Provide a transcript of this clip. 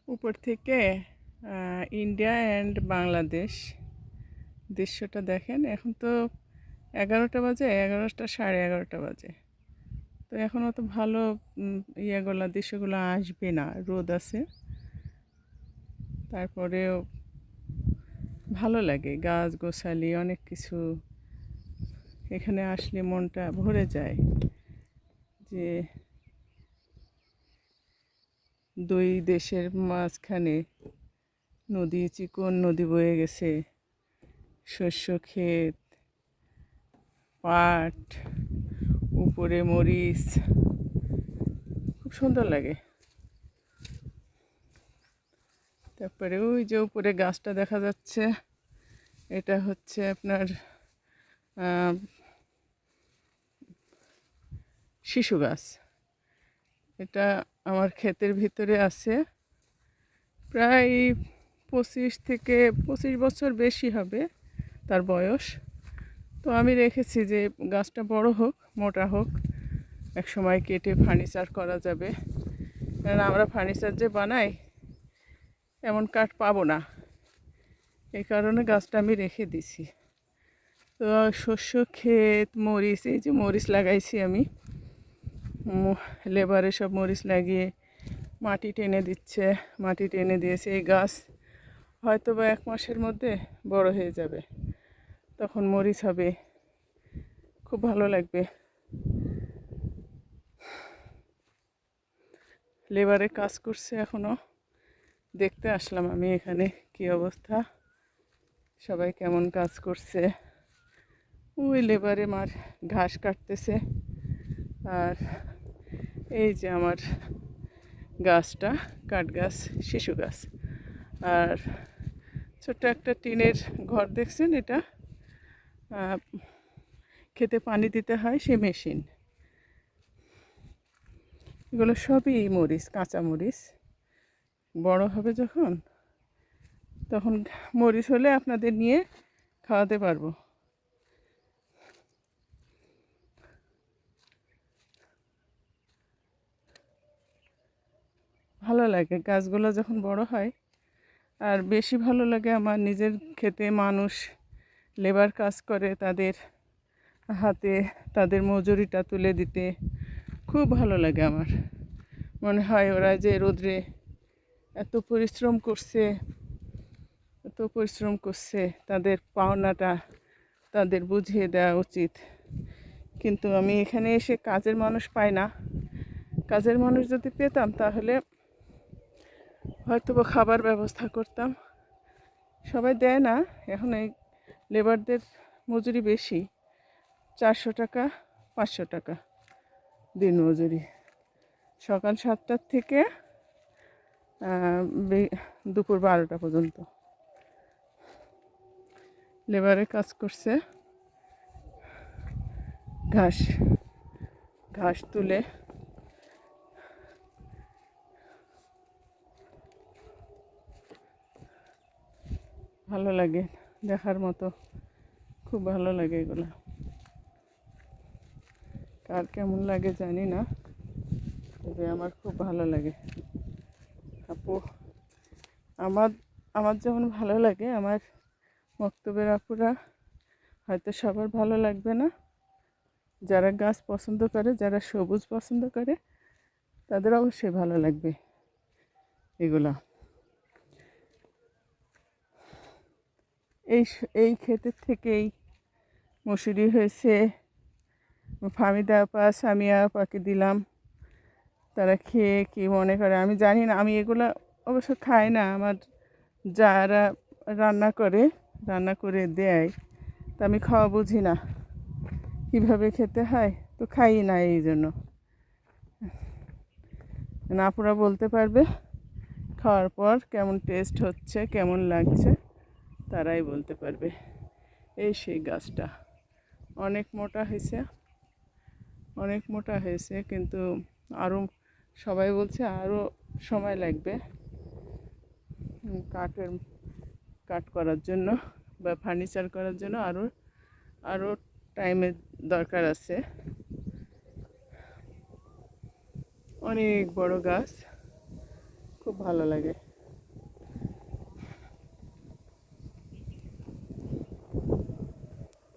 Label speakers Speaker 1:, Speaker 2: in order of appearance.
Speaker 1: উপর থেকে India and Bangladesh দৃশ্যটা দেখেন। এখন তো 11টা বাজে, 11টা সাড়ে 11টা বাজে। তো এখন অত ভালো ইয়েগুলো দৃশ্যগুলো আসবে না, রোদ আছে। তারপরেও ভালো লাগে, গাছ গোছালি অনেক কিছু। এখানে আসলে মনটা ভরে যায় যে দুই দেশের মাঝখানে নদী, চিকন নদী বয়ে গেছে, শস্য ক্ষেত, পাট, উপরে মরিচ, খুব সুন্দর লাগে। তারপরে ওই যে উপরে গাছটা দেখা যাচ্ছে, এটা হচ্ছে আপনার শিশু গাছ। এটা আমার ক্ষেতের ভিতরে আছে, প্রায় 25 বছর বেশি হবে তার বয়স। তো আমি রেখেছি যে গাছটা বড় হোক, মোটা হোক, এক সময় কেটে ফার্নিচার করা যাবে। কারণ আমরা ফার্নিচার যে বানাই এমন কাঠ পাবো না, এই কারণে গাছটা আমি রেখে দিছি। তো শস্য ক্ষেত, মরিচ, এই যে মরিচ লাগাইছি আমি, লেবারে সব মরিচ লাগিয়ে মাটি টেনে দিচ্ছে, মাটি টেনে দিয়েছে। এই গাছ হয়তো বা 1 মাসের মধ্যে বড় হয়ে যাবে, তখন মরিচ হবে, খুব ভালো লাগবে। লেবারে কাজ করছে এখনও, দেখতে আসলাম আমি এখানে কি অবস্থা, সবাই কেমন কাজ করছে। ওই লেবারে ঘাস কাটতেছে। আর এই যে আমার গাছটা কাঠ গাছ, শিশু গাছ। আর ছোট্ট একটা টিনের ঘর দেখছেন, এটা খেতে পানি দিতে হয়, সে মেশিন। এগুলো সবই মরিচ, কাঁচা মরিচ। বড় হবে যখন, তখন মরিচ হলে আপনাদের নিয়ে খাওয়াতে পারবো। ভালো লাগে গাছগুলো যখন বড় হয়। আর বেশি ভালো লাগে আমার নিজের ক্ষেতে মানুষ লেবার কাজ করে, তাদের হাতে তাদের মজুরিটা তুলে দিতে খুব ভালো লাগে আমার। মনে হয় ওরা যে রোদ্রে এত পরিশ্রম করছে, তাদের পাওনাটা তাদের বুঝিয়ে দেওয়া উচিত। কিন্তু আমি এখানে এসে কাজের মানুষ পাই না। কাজের মানুষ যদি পেতাম তাহলে হয়তো বা খাবার ব্যবস্থা করতাম। সবাই দেয় না এখন, এই লেবারদের মজুরি বেশি, 400 টাকা 500 টাকা দিন মজুরি, সকাল 7টার থেকে দুপুর 12টা পর্যন্ত লেবারে কাজ করছে। ঘাস ঘাস তুলে ভালো লাগে, দেখার মতো, খুব ভালো লাগে এগুলো। কার কেমন লাগে জানি না, তবে আমার খুব ভালো লাগে। আপু, আমার আমার যেমন ভালো লাগে, আমার মক্তবের আপুরা হয়তো সবার ভালো লাগবে না। যারা গাছ পছন্দ করে, যারা সবুজ পছন্দ করে, তাদের অবশ্যই ভালো লাগবে এগুলো। এই ক্ষেতের থেকেই মসুরি হয়েছে, ফামিদা আপা, সামিয়া আপাকে দিলাম, তারা খেয়ে কি মনে করে আমি জানি না। আমি এগুলো অবশ্য খাই না, আমার যারা রান্না করে দেয়, তা আমি খাওয়া বুঝি না কীভাবে খেতে হয়, তো খাই না। এই জন্য আপুরা বলতে পারবে খাওয়ার পর কেমন টেস্ট হচ্ছে, কেমন লাগছে, তারাই বলতে পারবে। এই সেই গাছটা অনেক মোটা হয়েছে, কিন্তু আরও সবাই বলছে আরও সময় লাগবে কাঠ করার জন্য বা ফার্নিচার করার জন্য, আরও টাইমের দরকার আছে। অনেক বড় গাছ, খুব ভালো লাগে।